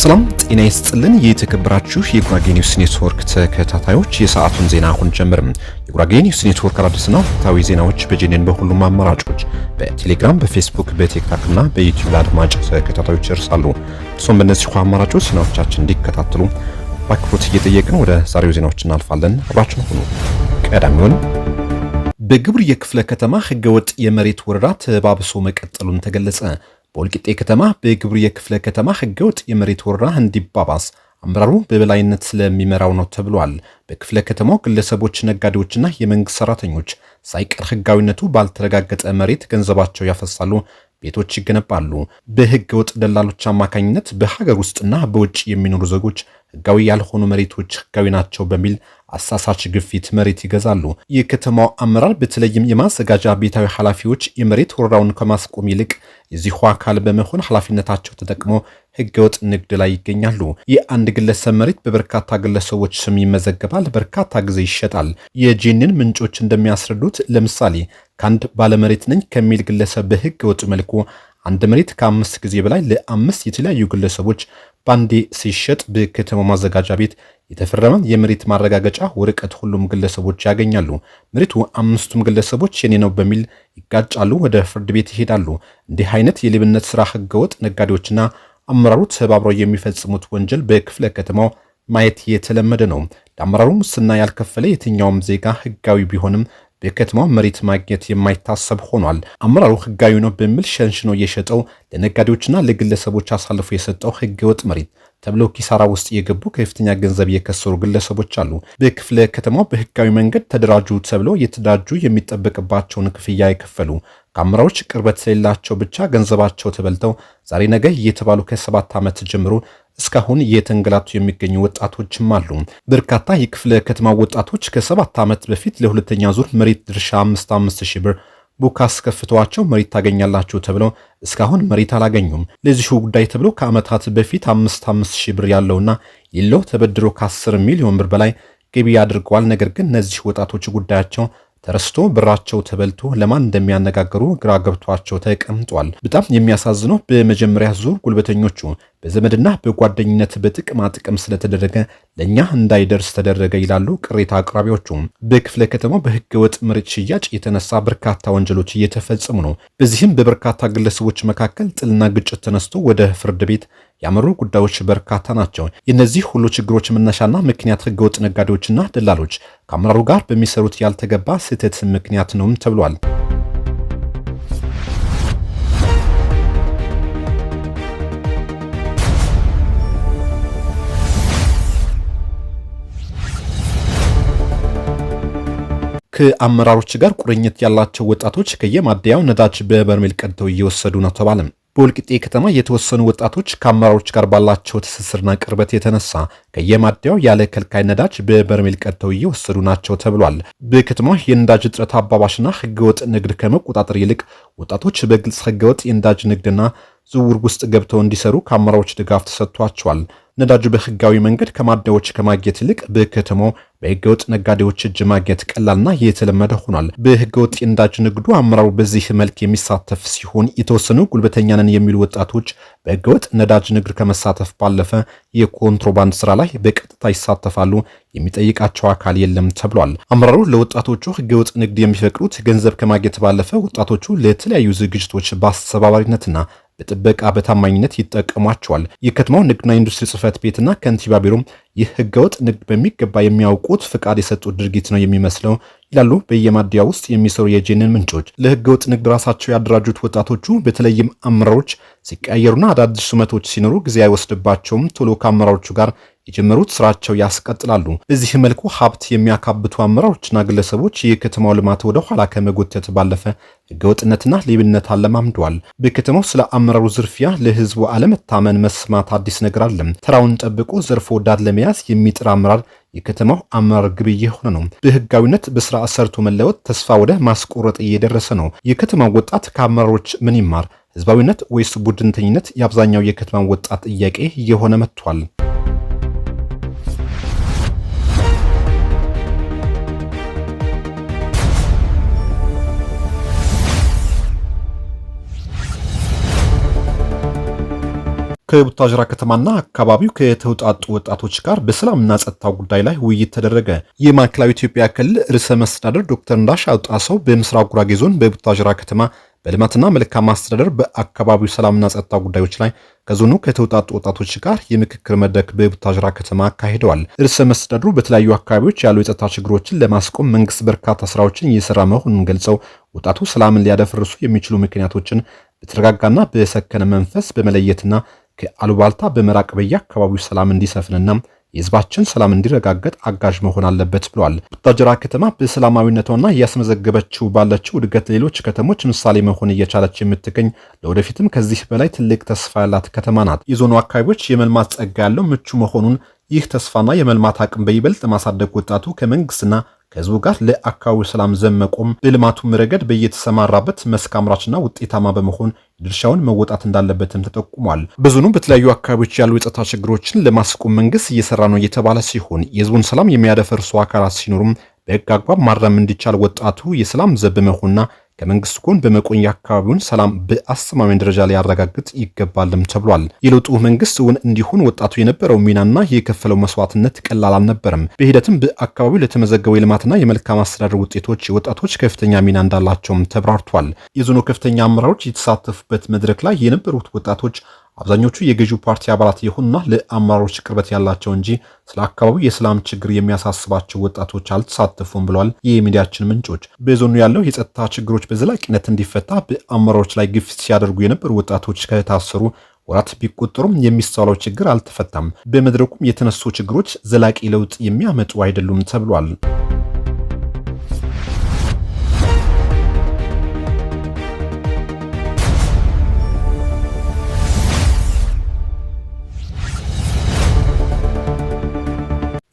ሰላም ጤና ይስጥልን። የተከበራችሁ የጉራጌ ኒውስ ኔትወርክ ተከታታዮች የሰዓቱን ዜና አሁን ጀመርን። የጉራጌ ኒውስ ኔትወርክ አዲስና ወቅታዊ ዜናዎች በጄኔን በሁሉም አማራጮች በቴሌግራም፣ በፌስቡክ፣ በቲክቶክ እና በዩቲዩብ ለአድማጭ ተከታታዮች ይደርሳሉ። እርሶም በእነዚህ አማራጮች ዜናዎቻችን እንዲከታተሉ በአክብሮት እየጠየቅን ወደ ዛሬው ዜናዎች እናልፋለን። አብራችሁን ሁኑ። ቀዳሚውን በግብርዬ ክፍለ ከተማ ህገወጥ የመሬት ወረራ ተባብሶ መቀጠሉን ተገለጸ። በወልቂጤ ከተማ በግብርዬ ክፍለ ከተማ ህገወጥ የመሬት ወረራ እንዲባባስ አመራሩ በበላይነት ስለሚመራው ነው ተብሏል። በክፍለ ከተማው ግለሰቦች፣ ነጋዴዎችና የመንግስት ሰራተኞች ሳይቀር ህጋዊነቱ ባልተረጋገጠ መሬት ገንዘባቸው ያፈሳሉ፣ ቤቶች ይገነባሉ። በህገወጥ ደላሎች አማካኝነት በሀገር ውስጥና በውጭ የሚኖሩ ዜጎች ህጋዊ ያልሆኑ መሬቶች ህጋዊ ናቸው በሚል አሳሳች ግፊት መሬት ይገዛሉ። የከተማው አመራር በተለይም የማዘጋጃ ቤታዊ ኃላፊዎች የመሬት ወረራውን ከማስቆም ይልቅ የዚሁ አካል በመሆን ኃላፊነታቸው ተጠቅመው ህገወጥ ንግድ ላይ ይገኛሉ። የአንድ ግለሰብ መሬት በበርካታ ግለሰቦች ስም ይመዘገባል፣ በርካታ ጊዜ ይሸጣል። የጄኔን ምንጮች እንደሚያስረዱት ለምሳሌ ከአንድ ባለመሬት ነኝ ከሚል ግለሰብ በህገወጥ መልኩ አንድ መሬት ከ5 ጊዜ በላይ ለ5 የተለያዩ ግለሰቦች ባንዴ ሲሸጥ በከተማው ማዘጋጃ ቤት የተፈረመ የመሬት ማረጋገጫ ወረቀት ሁሉም ግለሰቦች ያገኛሉ። መሬቱ 5ቱም ግለሰቦች የኔ ነው በሚል ይጋጫሉ፣ ወደ ፍርድ ቤት ይሄዳሉ። እንዲህ አይነት የሌብነት ስራ ህገወጥ ነጋዴዎችና አመራሩ ተባብረው የሚፈጽሙት ወንጀል በክፍለ ከተማው ማየት የተለመደ ነው። ለአመራሩ ሙስና ያልከፈለ የትኛውም ዜጋ ህጋዊ ቢሆንም በከተማው መሬት ማግኘት የማይታሰብ ሆኗል። አመራሩ ህጋዊ ነው በሚል ሸንሽኖ የሸጠው ለነጋዴዎችና ለግለሰቦች አሳልፎ የሰጠው ህገወጥ መሬት ተብለው ኪሳራ ውስጥ የገቡ ከፍተኛ ገንዘብ የከሰሩ ግለሰቦች አሉ። በክፍለ ከተማው በህጋዊ መንገድ ተደራጁ ተብለው የተደራጁ የሚጠበቅባቸውን ክፍያ የከፈሉ ከአመራሮች ቅርበት ስለሌላቸው ብቻ ገንዘባቸው ተበልተው ዛሬ ነገ እየተባሉ ከ7 ዓመት ጀምሮ እስካሁን እየተንገላቱ የሚገኙ ወጣቶችም አሉ። በርካታ የክፍለ ከተማ ወጣቶች ከ7 ዓመት በፊት ለሁለተኛ ዙር መሬት ድርሻ 5 ሺህ ብር ቡክ አስከፍተዋቸው መሬት ታገኛላችሁ ተብለው እስካሁን መሬት አላገኙም። ለዚሁ ጉዳይ ተብሎ ከዓመታት በፊት 5 ሺህ ብር ያለውና የሌለው ተበድሮ ከ10 ሚሊዮን ብር በላይ ገቢ አድርገዋል። ነገር ግን እነዚህ ወጣቶች ጉዳያቸው ተረስቶ ብራቸው ተበልቶ ለማን እንደሚያነጋግሩ ግራ ገብቷቸው ተቀምጧል። በጣም የሚያሳዝነው በመጀመሪያ ዙር ጉልበተኞቹ በዘመድና በጓደኝነት በጥቅማ ጥቅም ስለተደረገ ለኛ እንዳይደርስ ተደረገ ይላሉ ቅሬታ አቅራቢዎቹ። በክፍለ ከተማው በህገወጥ መሬት ሽያጭ የተነሳ በርካታ ወንጀሎች እየተፈጸሙ ነው። በዚህም በበርካታ ግለሰቦች መካከል ጥልና ግጭት ተነስቶ ወደ ፍርድ ቤት ያመሩ ጉዳዮች በርካታ ናቸው። የነዚህ ሁሉ ችግሮች መነሻና ምክንያት ህገወጥ ነጋዴዎችና ደላሎች ከአመራሩ ጋር በሚሰሩት ያልተገባ ስህተት ምክንያት ነውም ተብሏል። ከአመራሮች ጋር ቁርኝት ያላቸው ወጣቶች ከየማደያው ነዳጅ በበርሜል ቀድተው እየወሰዱ ነው ተባለም። በወልቂጤ ከተማ የተወሰኑ ወጣቶች ከአመራሮች ጋር ባላቸው ትስስርና ቅርበት የተነሳ ከየማደያው ያለ ከልካይ ነዳጅ በበርሜል ቀድተው እየወሰዱ ናቸው ተብሏል። በከተማው የነዳጅ እጥረት አባባሽና ህገወጥ ንግድ ከመቆጣጠር ይልቅ ወጣቶች በግልጽ ህገወጥ የነዳጅ ንግድና ዝውውር ውስጥ ገብተው እንዲሰሩ ከአመራሮች ድጋፍ ተሰጥቷቸዋል። ነዳጁ በህጋዊ መንገድ ከማደያዎች ከማግኘት ይልቅ በከተማው በህገወጥ ነጋዴዎች እጅ ማግኘት ቀላልና የተለመደ ሆኗል። በህገወጥ የነዳጅ ንግዱ አመራሩ በዚህ መልክ የሚሳተፍ ሲሆን የተወሰኑ ጉልበተኛ ነን የሚሉ ወጣቶች በህገወጥ ነዳጅ ንግድ ከመሳተፍ ባለፈ የኮንትሮባንድ ስራ ላይ በቀጥታ ይሳተፋሉ። የሚጠይቃቸው አካል የለም ተብሏል። አመራሩ ለወጣቶቹ ህገወጥ ንግድ የሚፈቅዱት ገንዘብ ከማግኘት ባለፈ ወጣቶቹ ለተለያዩ ዝግጅቶች በአስተባባሪነትና በጥበቃ በታማኝነት ይጠቀሟቸዋል። የከተማው ንግድና ኢንዱስትሪ ጽሕፈት ቤትና ከንቲባ ቢሮም ይህ ህገወጥ ንግድ በሚገባ የሚያውቁት ፍቃድ የሰጡት ድርጊት ነው የሚመስለው ይላሉ በየማደያ ውስጥ የሚሰሩ የጄኔን ምንጮች። ለህገወጥ ንግድ ራሳቸው ያደራጁት ወጣቶቹ በተለይም አመራሮች ሲቀያየሩና አዳዲስ ሹመቶች ሲኖሩ ጊዜ አይወስድባቸውም። ቶሎ ከአመራሮቹ ጋር የጀመሩት ስራቸው ያስቀጥላሉ። በዚህ መልኩ ሀብት የሚያካብቱ አመራሮችና ግለሰቦች የከተማው ልማት ወደ ኋላ ከመጎተት ባለፈ ህገወጥነትና ሌብነት አለማምደዋል። በከተማው ስለ አመራሩ ዝርፊያ፣ ለህዝቡ አለመታመን መስማት አዲስ ነገር አለም። ተራውን ጠብቆ ዘርፎ ወዳድ ለመያዝ የሚጥር አመራር የከተማው አመራር ግብ እየሆነ ነው። በህጋዊነት በስራ ሰርቶ መለወጥ ተስፋ ወደ ማስቆረጥ እየደረሰ ነው። የከተማው ወጣት ከአመራሮች ምን ይማር? ህዝባዊነት ወይስ ቡድንተኝነት? የአብዛኛው የከተማው ወጣት ጥያቄ እየሆነ መጥቷል። ከቡታጅራ ከተማና አካባቢው ከተውጣጡ ወጣቶች ጋር በሰላምና ጸጥታ ጉዳይ ላይ ውይይት ተደረገ። የማዕከላዊ ኢትዮጵያ ክልል ርዕሰ መስተዳድር ዶክተር እንዳሻው ጣሰው በምስራቅ ጉራጌ ዞን በቡታጅራ ከተማ በልማትና መልካም አስተዳደር በአካባቢው ሰላምና ጸጥታ ጉዳዮች ላይ ከዞኑ ከተውጣጡ ወጣቶች ጋር የምክክር መድረክ በቡታጅራ ከተማ አካሂደዋል። ርዕሰ መስተዳድሩ በተለያዩ አካባቢዎች ያሉ የጸጥታ ችግሮችን ለማስቆም መንግስት በርካታ ስራዎችን እየሰራ መሆኑን ገልጸው ወጣቱ ሰላምን ሊያደፈርሱ የሚችሉ ምክንያቶችን በተረጋጋና በሰከነ መንፈስ በመለየትና ከአሉባልታ በመራቅ በየአካባቢው ሰላም እንዲሰፍንና የህዝባችን ሰላም እንዲረጋገጥ አጋዥ መሆን አለበት ብለዋል። ቡታጅራ ከተማ በሰላማዊነቷና እያስመዘገበችው ባለችው እድገት ሌሎች ከተሞች ምሳሌ መሆን እየቻለች የምትገኝ ለወደፊትም ከዚህ በላይ ትልቅ ተስፋ ያላት ከተማ ናት። የዞኑ አካባቢዎች የመልማት ጸጋ ያለው ምቹ መሆኑን ይህ ተስፋና የመልማት አቅም በይበልጥ ማሳደግ ወጣቱ ከመንግስትና ከህዝቡ ጋር ለአካባቢው ሰላም ዘመቆም በልማቱም ረገድ በየተሰማራበት መስክ አምራችና ውጤታማ በመሆን ድርሻውን መወጣት እንዳለበትም ተጠቁሟል። በዞኑ በተለያዩ አካባቢዎች ያሉ የጸጥታ ችግሮችን ለማስቆም መንግስት እየሰራ ነው የተባለ ሲሆን የህዝቡን ሰላም የሚያደፈርሱ አካላት ሲኖሩም በህግ አግባብ ማረም እንዲቻል ወጣቱ የሰላም ዘብ በመሆንና ከመንግስት ጎን በመቆም የአካባቢውን ሰላም በአስተማማኝ ደረጃ ላይ ያረጋግጥ ይገባልም ተብሏል። የለውጡ መንግስት እውን እንዲሆን ወጣቱ የነበረው ሚናና የከፈለው መስዋዕትነት ቀላል አልነበረም። በሂደትም በአካባቢው ለተመዘገበው የልማትና የመልካም አስተዳደር ውጤቶች ወጣቶች ከፍተኛ ሚና እንዳላቸውም ተብራርቷል። የዞኑ ከፍተኛ አመራሮች የተሳተፉበት መድረክ ላይ የነበሩት ወጣቶች አብዛኞቹ የገዢው ፓርቲ አባላት የሆኑና ለአመራሮች ቅርበት ያላቸው እንጂ ስለ አካባቢው የሰላም ችግር የሚያሳስባቸው ወጣቶች አልተሳተፉም ብለዋል የሚዲያችን ምንጮች። በዞኑ ያለው የጸጥታ ችግሮች በዘላቂነት እንዲፈታ በአመራሮች ላይ ግፊት ሲያደርጉ የነበሩ ወጣቶች ከታሰሩ ወራት ቢቆጠሩም የሚስተዋለው ችግር አልተፈታም። በመድረኩም የተነሱ ችግሮች ዘላቂ ለውጥ የሚያመጡ አይደሉም ተብሏል።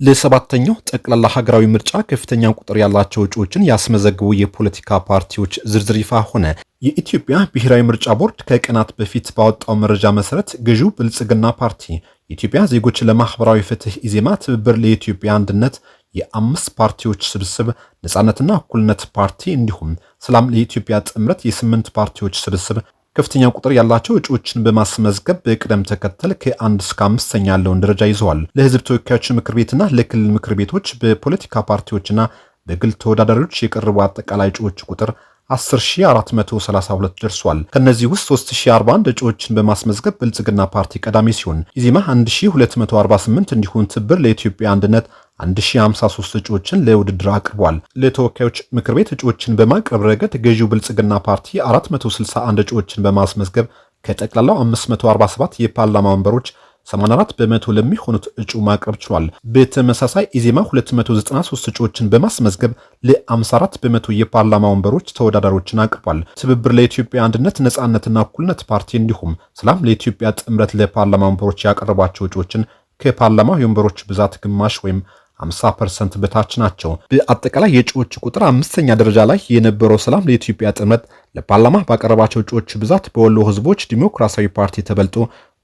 ለሰባተኛው ጠቅላላ ሀገራዊ ምርጫ ከፍተኛ ቁጥር ያላቸው እጩዎችን ያስመዘግቡ የፖለቲካ ፓርቲዎች ዝርዝር ይፋ ሆነ። የኢትዮጵያ ብሔራዊ ምርጫ ቦርድ ከቀናት በፊት ባወጣው መረጃ መሰረት ገዢው ብልጽግና ፓርቲ፣ የኢትዮጵያ ዜጎች ለማህበራዊ ፍትህ ኢዜማ፣ ትብብር ለኢትዮጵያ አንድነት፣ የአምስት ፓርቲዎች ስብስብ፣ ነጻነትና እኩልነት ፓርቲ እንዲሁም ሰላም ለኢትዮጵያ ጥምረት የስምንት ፓርቲዎች ስብስብ ከፍተኛ ቁጥር ያላቸው እጩዎችን በማስመዝገብ በቅደም ተከተል ከ1 እስከ 5ኛ ያለውን ደረጃ ይዘዋል። ለህዝብ ተወካዮች ምክር ቤትና ለክልል ምክር ቤቶች በፖለቲካ ፓርቲዎችና በግል ተወዳዳሪዎች የቀረቡ አጠቃላይ እጩዎች ቁጥር 10432 ደርሷል። ከነዚህ ውስጥ 3041 እጩዎችን በማስመዝገብ ብልጽግና ፓርቲ ቀዳሚ ሲሆን ኢዜማ 1248 እንዲሁም ትብብር ለኢትዮጵያ አንድነት 1053 እጩዎችን ለውድድር አቅርቧል። ለተወካዮች ምክር ቤት እጩዎችን በማቅረብ ረገድ ገዢው ብልጽግና ፓርቲ 461 እጩዎችን በማስመዝገብ ከጠቅላላው 547 የፓርላማ ወንበሮች 84 በመቶ ለሚሆኑት እጩ ማቅረብ ችሏል። በተመሳሳይ ኢዜማ 293 እጩዎችን በማስመዝገብ ለ54 በመቶ የፓርላማ ወንበሮች ተወዳዳሪዎችን አቅርቧል። ትብብር ለኢትዮጵያ አንድነት፣ ነጻነትና እኩልነት ፓርቲ እንዲሁም ሰላም ለኢትዮጵያ ጥምረት ለፓርላማ ወንበሮች ያቀረቧቸው እጩዎችን ከፓርላማ የወንበሮች ብዛት ግማሽ ወይም 50% በታች ናቸው። በአጠቃላይ የእጩዎች ቁጥር 5ኛ ደረጃ ላይ የነበረው ሰላም ለኢትዮጵያ ጥምረት ለፓርላማ ባቀረባቸው እጩዎች ብዛት በወሎ ህዝቦች ዲሞክራሲያዊ ፓርቲ ተበልጦ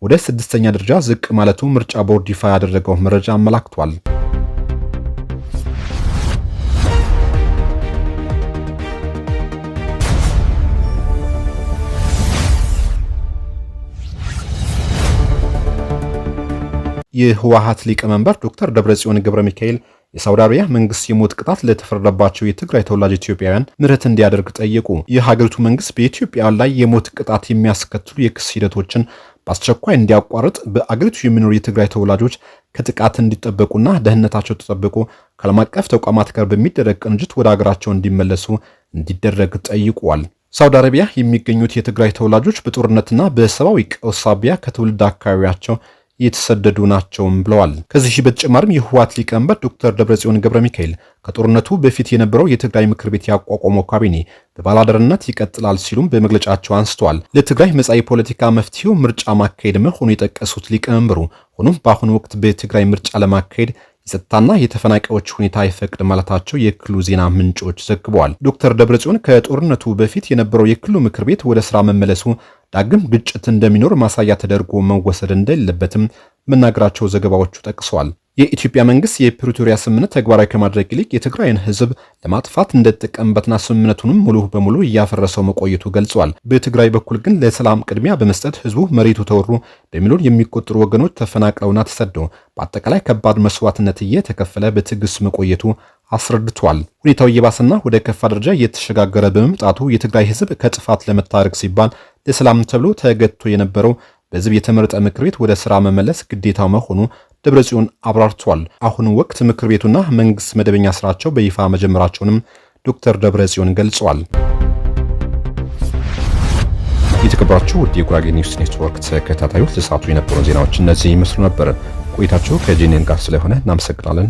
ወደ 6ኛ ደረጃ ዝቅ ማለቱ ምርጫ ቦርድ ይፋ ያደረገው መረጃ አመላክቷል። የህወሓት ሊቀመንበር ዶክተር ደብረጽዮን ገብረ ሚካኤል የሳውዲ አረቢያ መንግስት የሞት ቅጣት ለተፈረደባቸው የትግራይ ተወላጅ ኢትዮጵያውያን ምህረት እንዲያደርግ ጠየቁ። የሀገሪቱ መንግስት በኢትዮጵያውያን ላይ የሞት ቅጣት የሚያስከትሉ የክስ ሂደቶችን በአስቸኳይ እንዲያቋርጥ፣ በአገሪቱ የሚኖሩ የትግራይ ተወላጆች ከጥቃት እንዲጠበቁና ደህንነታቸው ተጠብቆ ከዓለም አቀፍ ተቋማት ጋር በሚደረግ ቅንጅት ወደ አገራቸው እንዲመለሱ እንዲደረግ ጠይቋል። ሳውዲ አረቢያ የሚገኙት የትግራይ ተወላጆች በጦርነትና በሰብአዊ ቀውስ ሳቢያ ከትውልድ አካባቢያቸው የተሰደዱ ናቸውም ብለዋል። ከዚህ በተጨማሪም የህወሓት ሊቀመንበር ዶክተር ደብረጽዮን ገብረ ሚካኤል ከጦርነቱ በፊት የነበረው የትግራይ ምክር ቤት ያቋቋመው ካቢኔ በባላደርነት ይቀጥላል ሲሉም በመግለጫቸው አንስተዋል። ለትግራይ መጻኢ ፖለቲካ መፍትሄው ምርጫ ማካሄድ መሆኑ የጠቀሱት ሊቀመንበሩ ሆኖም በአሁኑ ወቅት በትግራይ ምርጫ ለማካሄድ የጸጥታና የተፈናቃዮች ሁኔታ አይፈቅድ ማለታቸው የክልሉ ዜና ምንጮች ዘግበዋል። ዶክተር ደብረጽዮን ከጦርነቱ በፊት የነበረው የክልሉ ምክር ቤት ወደ ስራ መመለሱ ዳግም ግጭት እንደሚኖር ማሳያ ተደርጎ መወሰድ እንደሌለበትም መናገራቸው ዘገባዎቹ ጠቅሰዋል። የኢትዮጵያ መንግስት የፕሪቶሪያ ስምምነት ተግባራዊ ከማድረግ ይልቅ የትግራይን ህዝብ ለማጥፋት እንደተጠቀምበትና ስምምነቱንም ሙሉ በሙሉ እያፈረሰው መቆየቱ ገልጿል። በትግራይ በኩል ግን ለሰላም ቅድሚያ በመስጠት ህዝቡ መሬቱ ተወሮ በሚሊዮን የሚቆጠሩ ወገኖች ተፈናቅለውና ተሰደው በአጠቃላይ ከባድ መስዋዕትነት እየተከፈለ በትዕግስት መቆየቱ አስረድቷል። ሁኔታው እየባሰና ወደ ከፋ ደረጃ እየተሸጋገረ በመምጣቱ የትግራይ ህዝብ ከጥፋት ለመታረቅ ሲባል ለሰላም ተብሎ ተገድቶ የነበረው በህዝብ የተመረጠ ምክር ቤት ወደ ስራ መመለስ ግዴታው መሆኑ ደብረጽዮን አብራርቷል። አሁን ወቅት ምክር ቤቱና መንግስት መደበኛ ስራቸው በይፋ መጀመራቸውንም ዶክተር ደብረጽዮን ገልጸዋል። የተከበራችሁ ውድ የጉራጌ ኒውስ ኔትወርክ ተከታታዮች ለሰዓቱ የነበሩ ዜናዎች እነዚህ ይመስሉ ነበር። ቆይታችሁ ከጄኔን ጋር ስለሆነ እናመሰግናለን።